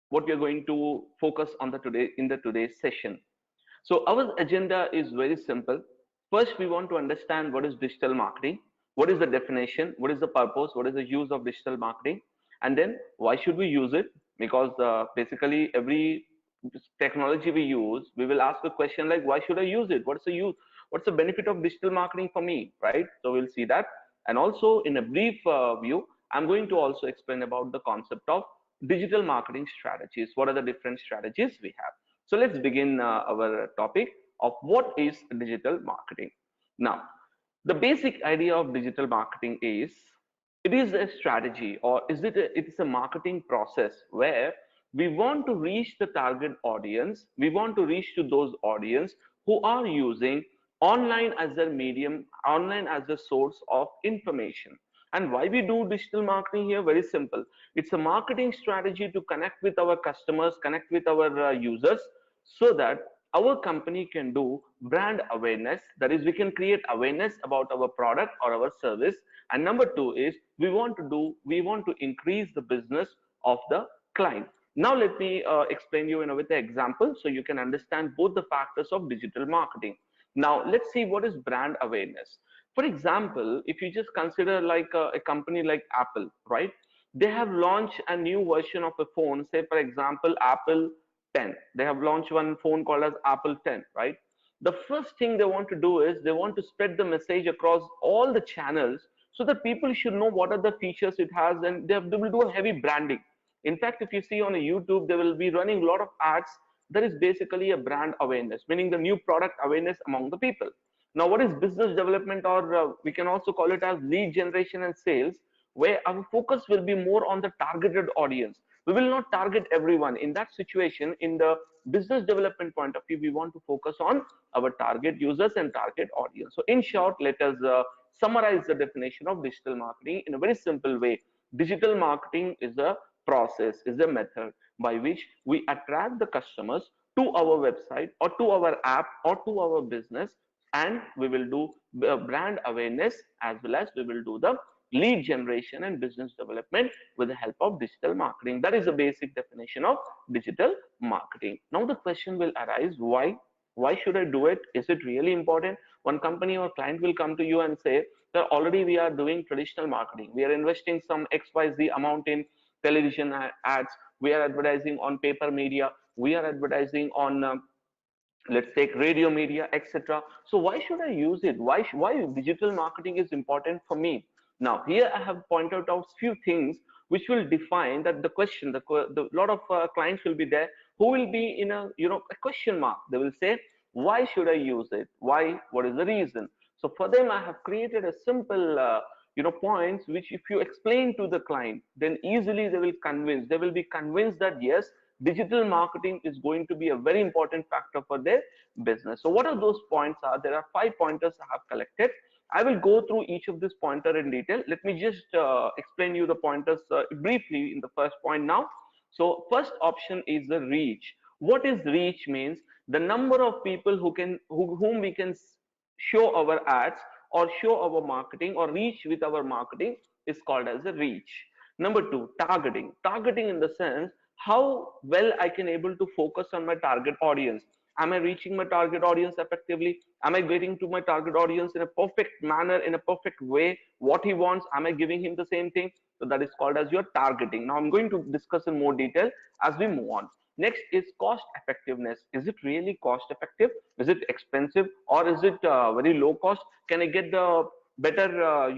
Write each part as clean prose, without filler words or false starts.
what we are going to focus on the today's session. So our agenda is very simple. First, we want to understand what is digital marketing, what is the definition, what is the purpose, what is the use of digital marketing, and then why should we use it? Because basically every technology we use, we will ask a question like, why should I use it? What's the use? What's the benefit of digital marketing for me, right? So we'll see that. And also in a brief view, I'm going to also explain about the concept of digital marketing strategies. What are the different strategies we have? So let's begin our topic of what is digital marketing. Now, the basic idea of digital marketing is it is a strategy, or it is a marketing process where we want to reach the target audience. We want to reach to those audience who are using online as their medium, online as a source of information. And why we do digital marketing here? Very simple. It's a marketing strategy to connect with our customers, connect with our users, so that our company can do brand awareness. That is, we can create awareness about our product or our service. And number two is we want to increase the business of the client. Now let me explain you with an example so you can understand both the factors of digital marketing. Now let's see what is brand awareness. For example, if you just consider like a company like Apple, right? They have launched a new version of a phone, say for example, Apple 10. They have launched one phone called as Apple 10, right? The first thing they want to do is they want to spread the message across all the channels so that people should know what are the features it has, and they will do a heavy branding. In fact, if you see on a YouTube, they will be running a lot of ads. That is basically a brand awareness, meaning the new product awareness among the people. Now, what is business development, or we can also call it as lead generation and sales, where our focus will be more on the targeted audience. We will not target everyone. In that situation, in the business development point of view, we want to focus on our target users and target audience. So in short, let us summarize the definition of digital marketing in a very simple way. Digital marketing is a process, is a method by which we attract the customers to our website or to our app or to our business, and we will do brand awareness, as well as we will do the lead generation and business development with the help of digital marketing. That is the basic definition of digital marketing. Now the question will arise, why should I do it? Is it really important? One company or client will come to you and say that already we are doing traditional marketing, we are investing some XYZ amount in television ads, we are advertising on paper media, we are advertising on let's take radio media, etc. So why should I use it? Why digital marketing is important for me? Now here I have pointed out few things which will define that the question. The lot of clients will be there who will be in a a question mark. They will say, why should I use it? Why? What is the reason? So for them I have created a simple points which if you explain to the client, then easily they will be convinced that yes, digital marketing is going to be a very important factor for their business. So what are those points? There are 5 pointers I have collected. I will go through each of this pointer in detail. Let me just explain you the pointers briefly in the first point now. So first option is the reach. What is reach? Means the number of people whom we can show our ads or show our marketing or reach with our marketing is called as a reach. Number two, targeting. Targeting in the sense how well I can able to focus on my target audience. Am I reaching my target audience effectively? Am I getting to my target audience in a perfect manner, in a perfect way? What he wants, am I giving him the same thing? So that is called as your targeting. Now I'm going to discuss in more detail as we move on. Next is cost effectiveness. Is it really cost effective? Is it expensive, or is it very low cost? Can I get the better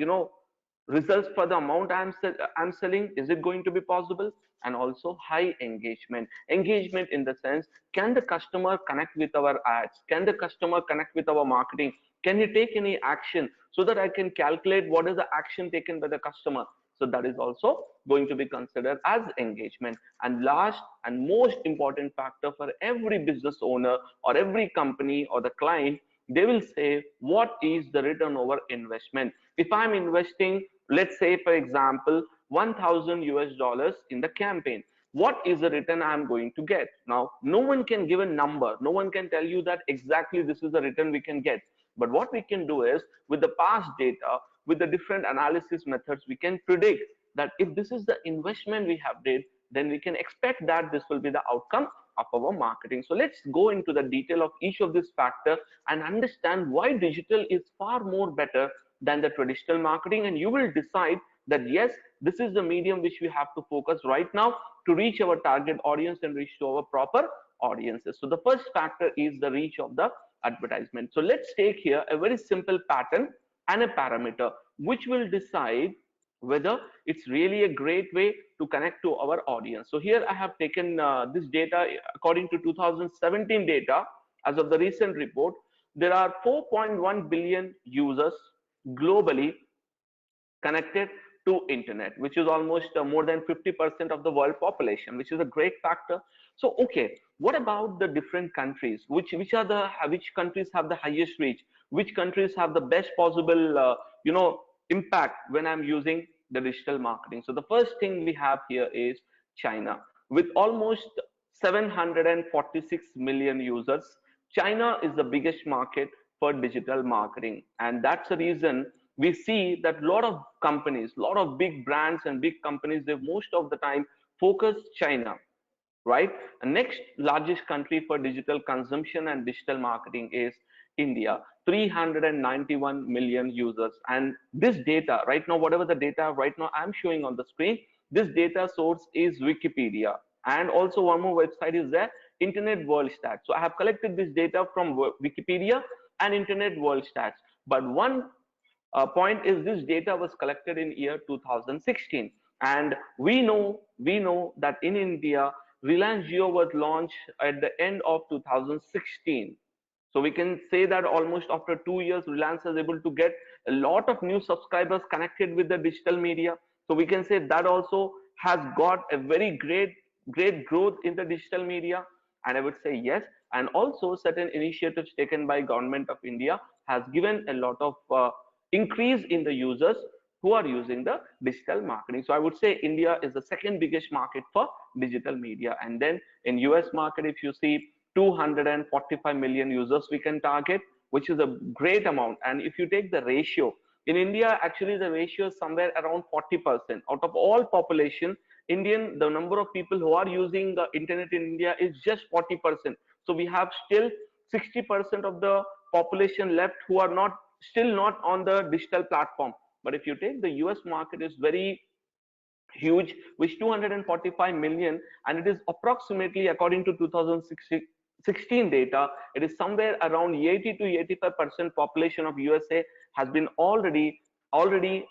results for the amount I'm selling? Is it going to be possible? And also high engagement. Engagement in the sense, can the customer connect with our ads? Can the customer connect with our marketing? Can he take any action so that I can calculate what is the action taken by the customer? So that is also going to be considered as engagement. And last and most important factor for every business owner or every company or the client, they will say, what is the return over investment? If I'm investing, let's say for example, 1000 US dollars in the campaign, what is the return I'm going to get? Now no one can give a number, no one can tell you that exactly this is the return we can get. But what we can do is, with the past data, with the different analysis methods, we can predict that if this is the investment we have did, then we can expect that this will be the outcome of our marketing. So let's go into the detail of each of these factors and understand why digital is far more better than the traditional marketing, and you will decide that yes, this is the medium which we have to focus right now to reach our target audience and reach to our proper audiences. So the first factor is the reach of the advertisement. So let's take here a very simple pattern and a parameter which will decide whether it's really a great way to connect to our audience. So here I have taken this data according to 2017 data. As of the recent report, there are 4.1 billion users globally connected to internet, which is almost more than 50% of the world population, which is a great factor. So okay, what about the different countries? Which countries have the highest reach? Which countries have the best possible impact when I'm using the digital marketing? So the first thing we have here is China with almost 746 million users. China is the biggest market for digital marketing, and that's the reason we see that a lot of companies, a lot of big brands and big companies, they most of the time focus China, right? And next largest country for digital consumption and digital marketing is India, 391 million users. And this data right now, whatever the data right now I'm showing on the screen, this data source is Wikipedia. And also one more website is there, Internet World Stats. So I have collected this data from Wikipedia and Internet World Stats. But one point is this data was collected in year 2016, and we know that in India Reliance Jio was launched at the end of 2016. So we can say that almost after 2 years Reliance is able to get a lot of new subscribers connected with the digital media. So we can say that also has got a very great growth in the digital media. And I would say yes, and also certain initiatives taken by government of India has given a lot of increase in the users who are using the digital marketing. So I would say India is the second biggest market for digital media. And then in US market, if you see 245 million users we can target, which is a great amount. And if you take the ratio, in India, actually the ratio is somewhere around 40%. Out of all population, the number of people who are using the internet in India is just 40%. So we have still 60% of the population left who are still not on the digital platform. But if you take the US market, is very huge, with 245 million, and it is approximately, according to 2016 data, it is somewhere around 80 to 85% population of USA has been already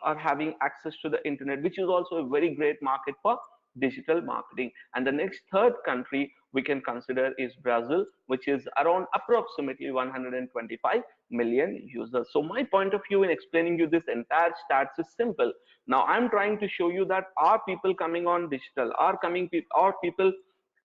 are having access to the internet, which is also a very great market for digital marketing. And the next third country we can consider is Brazil, which is around approximately 125 million users. So my point of view in explaining you this entire stats is simple. Now I'm trying to show you that are people coming on digital, are people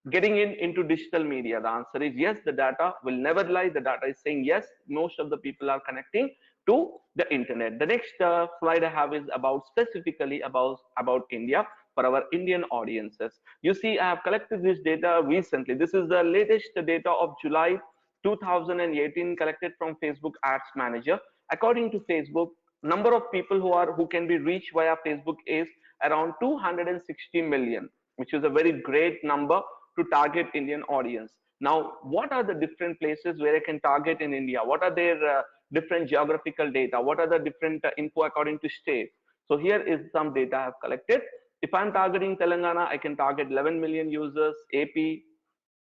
getting into digital media? The answer is yes. The data will never lie. The data is saying yes, most of the people are connecting to the internet. The next slide I have is specifically about India, for our Indian audiences. You see, I have collected this data recently. This is the latest data of July 2018 collected from Facebook Ads Manager. According to Facebook, number of people who can be reached via Facebook is around 260 million, which is a very great number to target Indian audience. Now, what are the different places where I can target in India? What are their different geographical data? What are the different info according to state? So here is some data I have collected. If I'm targeting Telangana, I can target 11 million users, AP,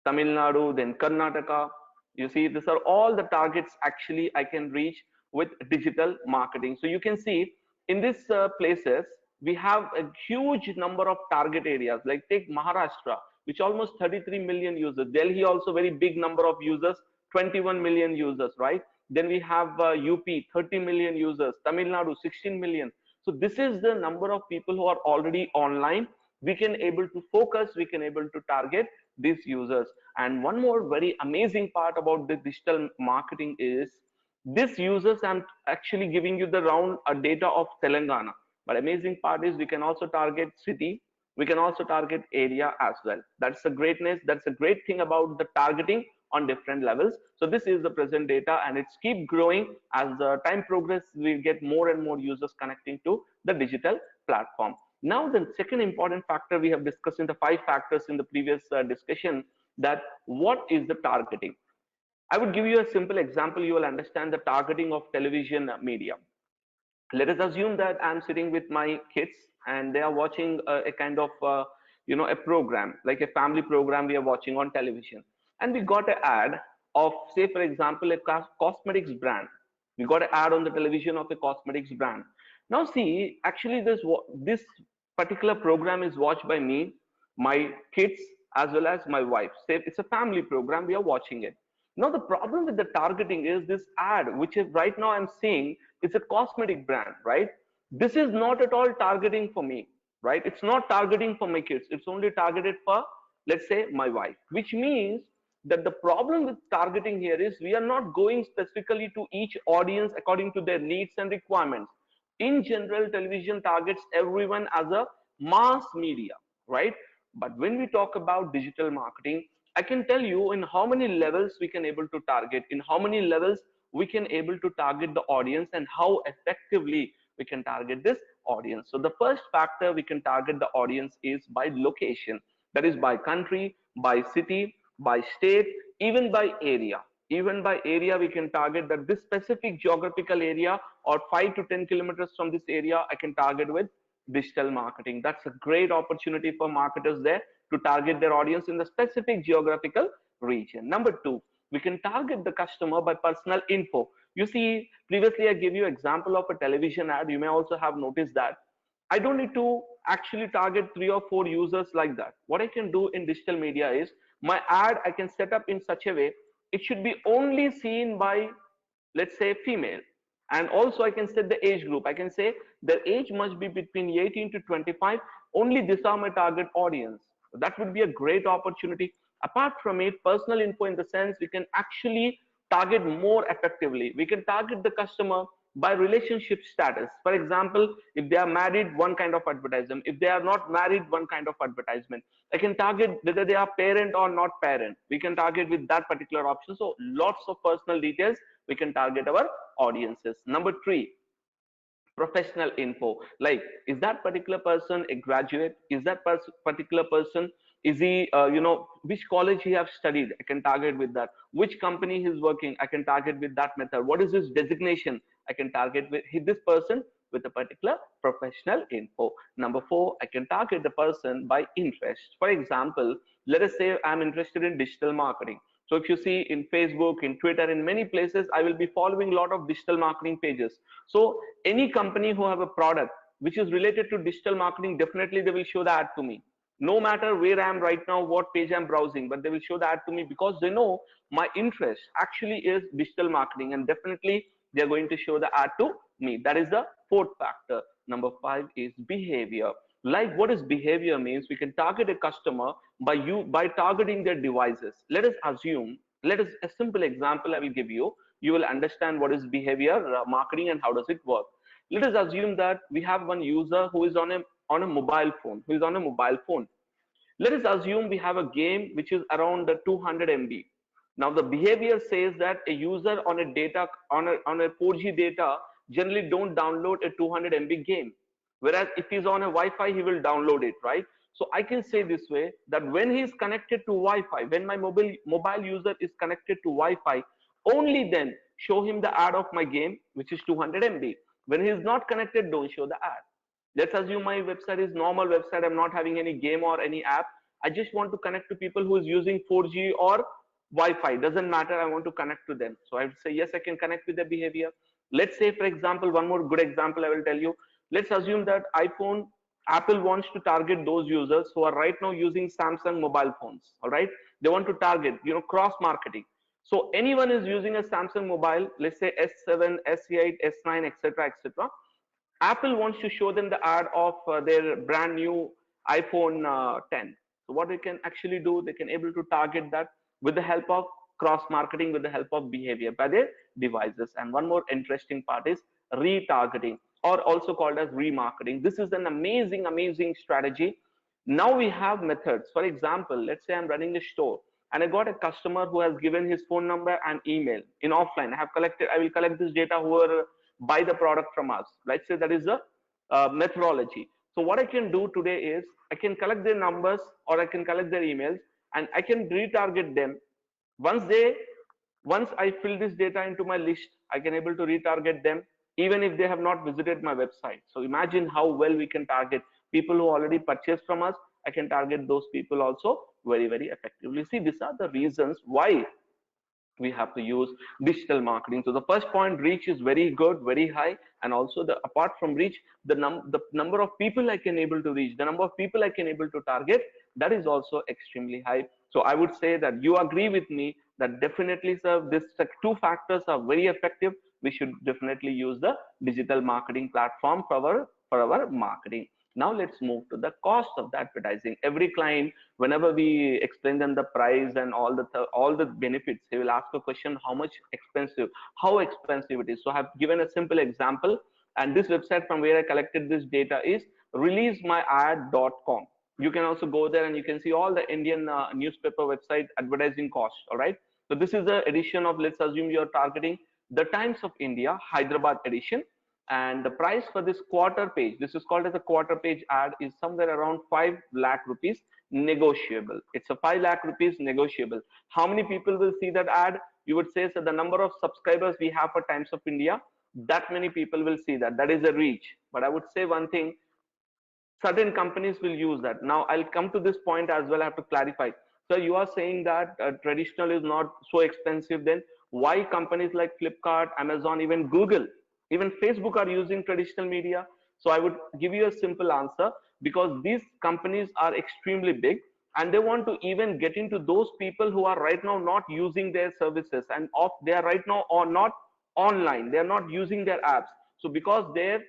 Tamil Nadu, then Karnataka. You see, these are all the targets actually I can reach with digital marketing. So you can see in these places, we have a huge number of target areas. Like take Maharashtra, which almost 33 million users. Delhi also very big number of users, 21 million users, right? Then we have UP, 30 million users, Tamil Nadu, 16 million. So this is the number of people who are already online. We can able to focus, we can able to target these users. And one more very amazing part about the digital marketing is this users, I'm actually giving you the round data of Telangana. But amazing part is we can also target city, we can also target area as well. That's the greatness, that's a great thing about the targeting on different levels. So this is the present data, and it's keep growing as the time progress. We get more and more users connecting to the digital platform. Now, the second important factor we have discussed in the 5 factors in the previous discussion, that what is the targeting? I would give you a simple example. You will understand the targeting of television media. Let us assume that I'm sitting with my kids and they are watching a kind of a program, like a family program we are watching on television, and we got an ad of, say for example, a cosmetics brand. We got an ad on the television of a cosmetics brand. Now see, actually this particular program is watched by me, my kids, as well as my wife. Say it's a family program, we are watching it. Now the problem with the targeting is this ad, which is right now I'm seeing, it's a cosmetic brand, right? This is not at all targeting for me, right? It's not targeting for my kids. It's only targeted for, let's say, my wife, which means that the problem with targeting here is we are not going specifically to each audience according to their needs and requirements. In general, television targets everyone as a mass media, right? But when we talk about digital marketing, I can tell you in how many levels we can able to target, in how many levels we can able to target the audience, and how effectively we can target this audience. So the first factor we can target the audience is by location, that is by country, by city, by state, even by area. Even by area we can target that this specific geographical area, or 5 to 10 kilometers from this area, I can target with digital marketing. That's a great opportunity for marketers there to target their audience in the specific geographical region. Number two, we can target the customer by personal info. You see, previously I gave you example of a television ad. You may also have noticed that I don't need to actually target 3 or 4 users like that. What I can do in digital media is my ad I can set up in such a way it should be only seen by, let's say, female. And also I can set the age group. I can say their age must be between 18 to 25. Only these are my target audience. That would be a great opportunity. Apart from it, personal info in the sense we can actually target more effectively. We can target the customer by relationship status. For example, if they are married, one kind of advertisement. If they are not married, one kind of advertisement. I can target whether they are parent or not parent. We can target with that particular option. So lots of personal details we can target our audiences. Number three, professional info, like is that particular person a graduate, is that particular person, is he which college he have studied, I can target with that, which company he's working, I can target with that method, what is his designation, I can target with this person with a particular professional info. Number four, I can target the person by interest. For example, let us say I'm interested in digital marketing. So if you see in Facebook, in Twitter, in many places, I will be following a lot of digital marketing pages. So any company who have a product which is related to digital marketing, definitely they will show the ad to me. No matter where I am right now, what page I'm browsing, but they will show the ad to me because they know my interest actually is digital marketing, and definitely they are going to show the ad to me. That is the fourth factor. Number five is behavior. Like what is behavior means, we can target a customer by targeting their devices. Let us assume, let us a simple example I will give you. You will understand what is behavior marketing and how does it work. Let us assume that we have one user who is on a mobile phone, let us assume we have a game which is around the 200 MB. Now the behavior says that a user on a data on a 4G data generally don't download a 200 MB game, whereas if he's on a Wi-Fi he will download it, right? So I can say this way, that when he is connected to Wi-Fi, when my mobile user is connected to Wi-Fi, only then show him the ad of my game which is 200 MB. When he is not connected, don't show the ad. Let's assume my website is normal website, I'm not having any game or any app. I just want to connect to people who is using 4G or Wi-Fi, doesn't matter, I want to connect to them. So I would say yes, I can connect with the behavior. Let's say for example, one more good example I will tell you. Let's assume that Apple wants to target those users who are right now using Samsung mobile phones. All right, they want to target, cross marketing. So anyone is using a Samsung mobile, let's say S7, S8, S9, etc., etc. Apple wants to show them the ad of their brand new iPhone 10. So what they can actually do, they can able to target that with the help of cross marketing, with the help of behavior by their devices. And one more interesting part is retargeting, or also called as remarketing. This is an amazing strategy. Now we have methods. For example, let's say I'm running a store and I got a customer who has given his phone number and email in offline. I will collect this data whoever buy the product from us. Let's say that is a methodology. So what I can do today is I can collect their numbers or I can collect their emails and I can retarget them. Once they once I fill this data into my list, I can able to retarget them even if they have not visited my website. So imagine how well we can target people who already purchased from us. I can target those people also very, very effectively. See, these are the reasons why we have to use digital marketing. So the first point, reach is very good, very high, and also the apart from reach, the number of people I can able to reach, the number of people I can able to target, that is also extremely high. So I would say that you agree with me that definitely, sir, this two factors are very effective. We should definitely use the digital marketing platform for our marketing. Now let's move to the cost of the advertising. Every client, whenever we explain them the price and all the benefits, they will ask a question: how much expensive? How expensive it is? So I have given a simple example, and this website from where I collected this data is releasemyad.com. You can also go there and you can see all the Indian newspaper website advertising costs. All right. So this is the edition of, let's assume you're targeting the Times of India Hyderabad edition, and the price for this quarter page, this is called as a quarter page ad, is somewhere around 5 lakh rupees negotiable. It's a 5 lakh rupees negotiable. How many people will see that ad? You would say, so the number of subscribers we have for Times of India, that many people will see that. That is a reach. But I would say one thing, certain companies will use that. Now I'll come to this point as well. I have to clarify. So you are saying that traditional is not so expensive, then why companies like Flipkart, Amazon, even Google, even Facebook are using traditional media? So I would give you a simple answer: because these companies are extremely big and they want to even get into those people who are right now not using their services, and off they are right now or not online, they are not using their apps. So because their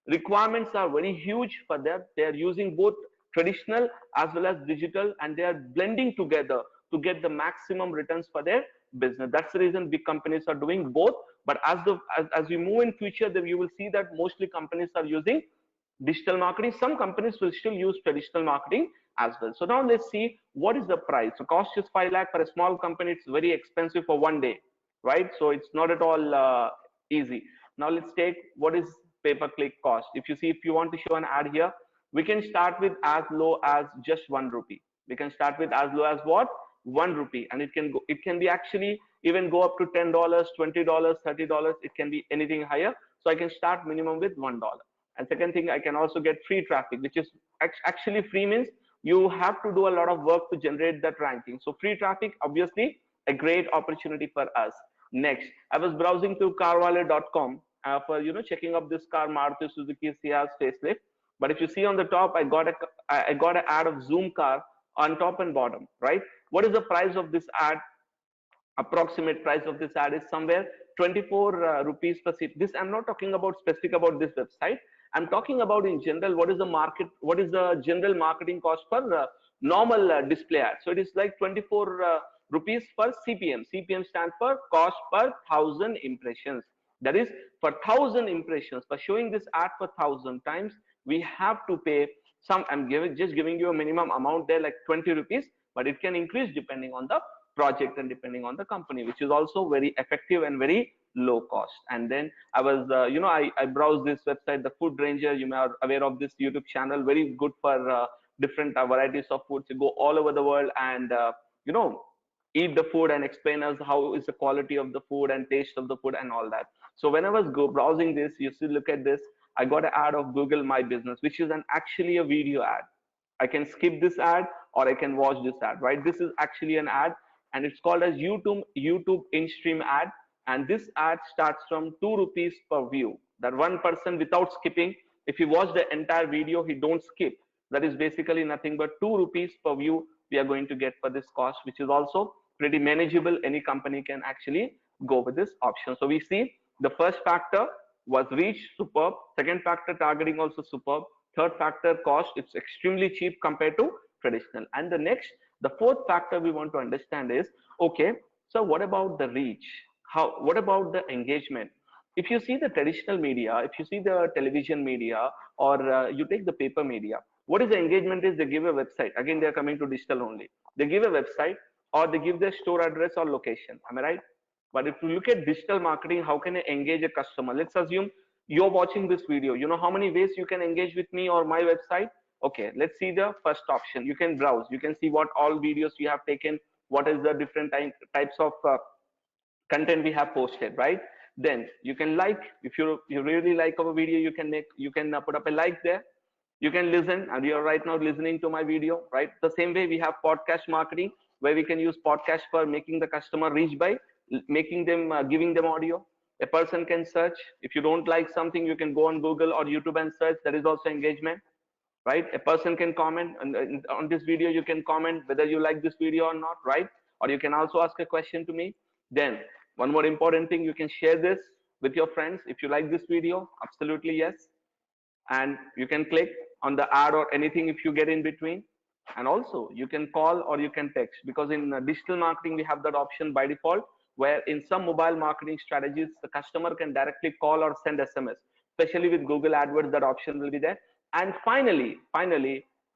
requirements are very huge for them, they are using both traditional as well as digital, and they are blending together to get the maximum returns for their business. That's the reason big companies are doing both. But as we move in future, then you will see that mostly companies are using digital marketing. Some companies will still use traditional marketing as well. So now let's see what is the price. So cost is 5 lakh. For a small company, it's very expensive for one day, right? So it's not at all easy. Now let's take what is pay per click cost. If you see, if you want to show an ad here, we can start with as low as just 1 rupee. We can start with as low as what? 1 rupee, and it can be actually even go up to $10, $20, $30. It can be anything higher. So I can start minimum with $1. And second thing, I can also get free traffic, which is actually free means you have to do a lot of work to generate that ranking. So free traffic, obviously a great opportunity for us. Next, I was browsing through carwale.com for checking up this car, Maruti Suzuki Ciaz facelift. But if you see on the top, I got an ad of Zoom car on top and bottom, right? What is the price of this ad? Approximate price of this ad is somewhere 24 rupees per seat. This I'm not talking about specific about this website. I'm talking about in general what is the market, what is the general marketing cost for normal display ad. So it is like 24 rupees per CPM. CPM stands for cost per 1,000 impressions. That is, for 1,000 impressions, for showing this ad for 1,000 times, we have to pay some. I'm just giving you a minimum amount there, like 20 rupees, but it can increase depending on the project and depending on the company, which is also very effective and very low cost. And then I was I browsed this website, the Food Ranger. You may are aware of this YouTube channel, very good for different varieties of foods. You go all over the world and you know eat the food and explain us how is the quality of the food and taste of the food and all that. So when I was browsing this, you see, look at this, I got an ad of Google My Business, which is an actually a video ad. I can skip this ad or I can watch this ad, right? This is actually an ad, and it's called as YouTube in-stream ad. And this ad starts from 2 rupees per view. That one person without skipping, if he watch the entire video, he don't skip. That is basically nothing but 2 rupees per view we are going to get for this cost, which is also pretty manageable. Any company can actually go with this option. So we see the first factor was reach, superb. Second factor, targeting, also superb. Third factor, cost, it's extremely cheap compared to traditional. And the fourth factor we want to understand is, okay, so what about the reach? What about the engagement? If you see the traditional media, if you see the television media, or you take the paper media, what is the engagement is? They give a website. Again, they are coming to digital only. They give a website or they give their store address or location. Am I right? But if you look at digital marketing, how can I engage a customer? Let's assume you're watching this video, you know how many ways you can engage with me or my website? Okay, let's see the first option. You can browse, you can see what all videos you have taken, what is the different types of content we have posted, right? Then you can like, if you really like our video, you can make, you can put up a like there. You can listen, and you're right now listening to my video, right? The same way we have podcast marketing, where we can use podcast for making the customer reach by making them giving them audio. A person can search. If you don't like something, you can go on Google or YouTube and search. That is also engagement, right? A person can comment on this video. You can comment whether you like this video or not, right? Or you can also ask a question to me. Then one more important thing, you can share this with your friends. If you like this video, absolutely yes. And you can click on the ad or anything if you get in between. And also you can call or you can text, because in digital marketing we have that option by default, where in some mobile marketing strategies the customer can directly call or send SMS. Especially with Google AdWords, that option will be there. And finally,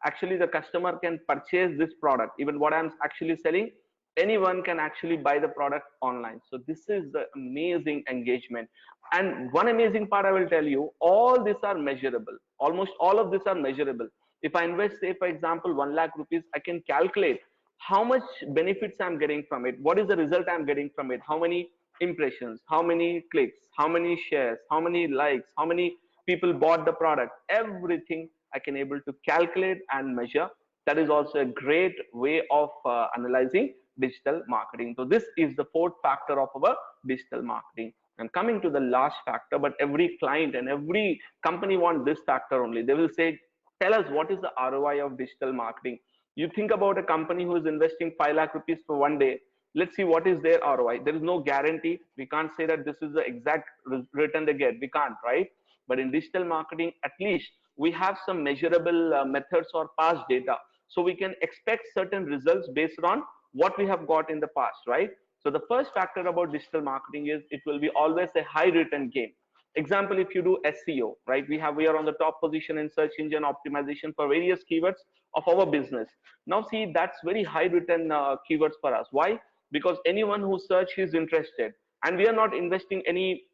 actually the customer can purchase this product, even what I'm actually selling, anyone can actually buy the product online. So this is the amazing engagement. And one amazing part I will tell you, all these are measurable. Almost all of these are measurable. If I invest, say for example, 1 lakh rupees, I can calculate how much benefits I'm getting from it, what is the result I'm getting from it, how many impressions, how many clicks, how many shares, how many likes, how many people bought the product. Everything I can able to calculate and measure. That is also a great way of analyzing digital marketing. So this is the fourth factor of our digital marketing. And coming to the last factor, but every client and every company want this factor only. They will say, tell us what is the ROI of digital marketing. You think about a company who is investing 5 lakh rupees for one day. Let's see what is their ROI. There is no guarantee. We can't say that this is the exact return they get. We can't, right? But in digital marketing, at least we have some measurable methods or past data. So we can expect certain results based on what we have got in the past, right? So the first factor about digital marketing is it will be always a high return game. Example, if you do SEO, right? We are on the top position in search engine optimization for various keywords of our business. Now see, that's very high return keywords for us. Why? Because anyone who search is interested, and we are not investing any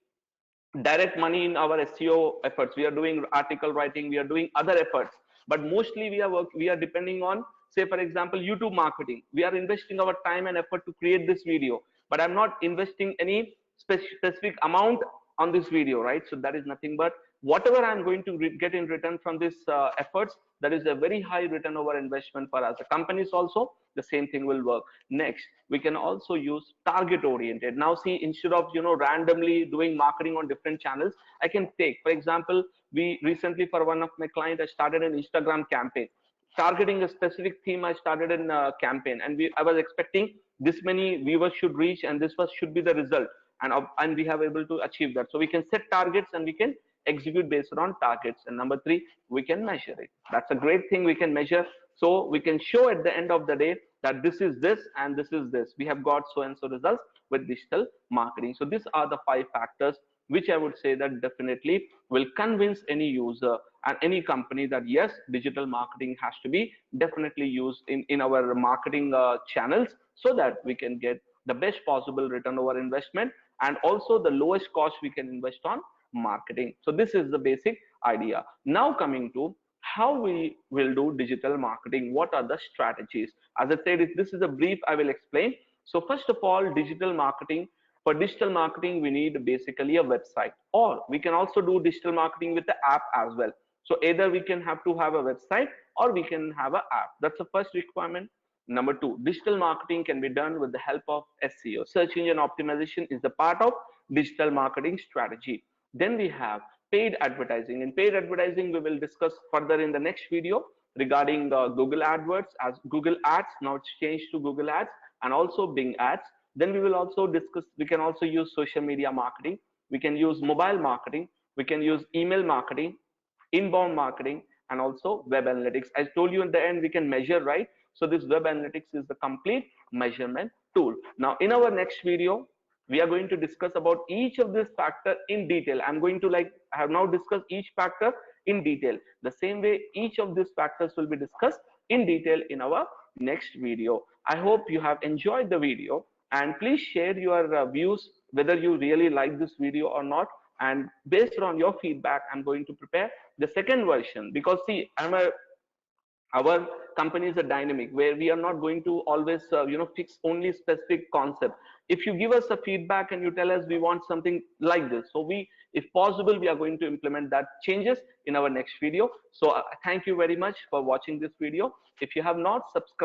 direct money in our SEO efforts. We are doing article writing, we are doing other efforts, but mostly we are depending on, say for example, YouTube marketing. We are investing our time and effort to create this video, but I'm not investing any specific amount on this video, right? So that is nothing but whatever I'm going to get in return from this efforts, that is a very high return over investment for us. The companies also, the same thing will work. Next, we can also use target oriented. Now see, instead of randomly doing marketing on different channels, I can take, for example, we recently, for one of my clients, I started an Instagram campaign targeting a specific theme. I started a campaign, and I was expecting this many viewers should reach, and this was should be the result, and we have able to achieve that. So we can set targets and we can execute based on targets. And number three, we can measure it. That's a great thing, we can measure. So we can show at the end of the day that this is this and this is this. We have got so and so results with digital marketing. So these are the 5 factors which I would say that definitely will convince any user and any company that yes, digital marketing has to be definitely used in our marketing channels, so that we can get the best possible return over investment, and also the lowest cost we can invest on marketing. So this is the basic idea. Now coming to how we will do digital marketing, what are the strategies? As I said, if this is a brief, I will explain. So first of all, digital marketing. For digital marketing, we need basically a website, or we can also do digital marketing with the app as well. So either we can have to have a website or we can have an app. That's the first requirement. Number 2, digital marketing can be done with the help of SEO. Search engine optimization is the part of digital marketing strategy. Then we have paid advertising. In paid advertising, we will discuss further in the next video regarding Google AdWords as Google Ads. Now it's changed to Google Ads, and also Bing Ads. Then we will also discuss, we can also use social media marketing. We can use mobile marketing. We can use email marketing, inbound marketing, and also web analytics. I told you in the end, we can measure, right? So this web analytics is the complete measurement tool. Now in our next video, we are going to discuss about each of this factor in detail. I'm going to I have now discussed each factor in detail. The same way, each of these factors will be discussed in detail in our next video. I hope you have enjoyed the video, and please share your views whether you really like this video or not, and based on your feedback, I'm going to prepare the second version. Because see, our companies are dynamic, where we are not going to always fix only specific concept. If you give us a feedback and you tell us we want something like this, so we, if possible, we are going to implement that changes in our next video. So thank you very much for watching this video. If you have not subscribed